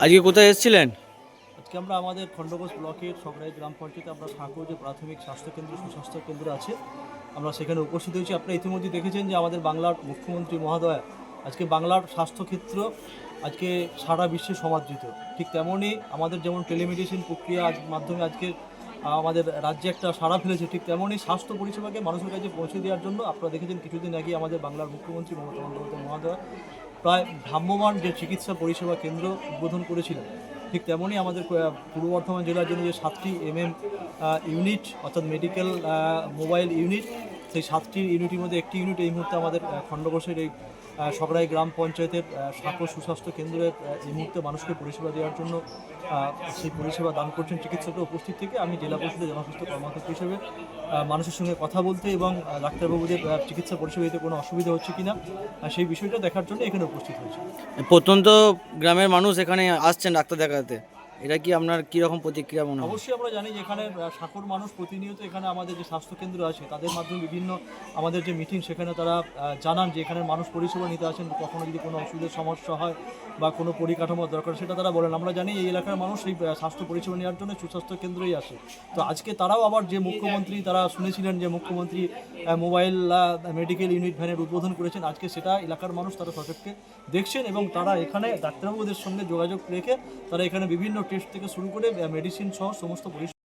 আজকে কোথায় এসেছিলেন? আজকে আমরা আমাদের খণ্ডঘোষ ব্লকের সগড়াই গ্রাম পঞ্চায়েতে আমরা ঠাকুর যে প্রাথমিক স্বাস্থ্যকেন্দ্র সুস্বাস্থ্য কেন্দ্র আছে আমরা সেখানে উপস্থিত হয়েছি। আপনারা ইতিমধ্যে দেখেছেন যে আমাদের বাংলার মুখ্যমন্ত্রী মহোদয়া আজকে বাংলার স্বাস্থ্যক্ষেত্র আজকে সারা বিশ্বে সমাদৃত। ঠিক তেমনই আমাদের যেমন টেলিমেডিসিন প্রক্রিয়া মাধ্যমে আজকে আমাদের রাজ্যে একটা সাড়া ফেলেছে, ঠিক তেমনই স্বাস্থ্য পরিষেবাকে মানুষের কাছে পৌঁছে দেওয়ার জন্য আপনারা দেখেছেন কিছুদিন আগে আমাদের বাংলার মুখ্যমন্ত্রী মমতা বন্দ্যোপাধ্যায় মহোদয় প্রায় ভ্রাম্যমাণ যে চিকিৎসা পরিষেবা কেন্দ্র উদ্বোধন করেছিলেন। ঠিক তেমনই আমাদের পূর্ব বর্ধমান জেলার জন্য যে 7টি ইউনিট অর্থাৎ মেডিকেল মোবাইল ইউনিট, সেই 7টি ইউনিটের মধ্যে একটি ইউনিট এই মুহূর্তে আমাদের খণ্ডঘোষের এই সগড়াই গ্রাম পঞ্চায়েতের সাঁকো সুস্বাস্থ্য কেন্দ্রে এই মুহূর্তে মানুষকে পরিষেবা দেওয়ার জন্য সেই পরিষেবা দান করছেন চিকিৎসকরা উপস্থিত থেকে। আমি জেলা পরিষদের জনস্বাস্থ্য কর্মকর্তা হিসেবে মানুষের সঙ্গে কথা বলতে এবং ডাক্তারবাবুদের চিকিৎসা পরিষেবা দিতে কোনো অসুবিধা হচ্ছে কিনা সেই বিষয়টা দেখার জন্য এখানে উপস্থিত হয়েছে। প্রত্যন্ত গ্রামের মানুষ এখানে আসছেন ডাক্তার দেখাতে, এটা কি আপনার কীরকম প্রতিক্রিয়া মনে হয়? অবশ্যই আমরা জানি যে এখানে সাঁকোর মানুষ প্রতিনিয়ত এখানে আমাদের যে স্বাস্থ্যকেন্দ্র আছে তাদের মাধ্যমে বিভিন্ন আমাদের যে মিটিং সেখানে তারা জানান যে এখানে মানুষ পরিষেবা নিতে আসেন, কখনো যদি কোনো অসুবিধার সমস্যা হয় বা কোনো পরিকাঠামোর দরকার সেটা তারা বলেন। আমরা জানি এই এলাকার মানুষ এই স্বাস্থ্য পরিষেবা নেওয়ার জন্য সুস্বাস্থ্য কেন্দ্রেই আসে। তো আজকে তারাও আবার যে মুখ্যমন্ত্রী তারা শুনেছিলেন যে মুখ্যমন্ত্রী মোবাইল মেডিকেল ইউনিট ভ্যানের উদ্বোধন করেছেন, আজকে সেটা এলাকার মানুষ তারা সচক্ষে দেখছেন এবং তারা এখানে ডাক্তারবাবুদের সঙ্গে যোগাযোগ রেখে তারা এখানে বিভিন্ন টেস্ট থেকে শুরু করে মেডিসিন সহ সমস্ত পরিষেবা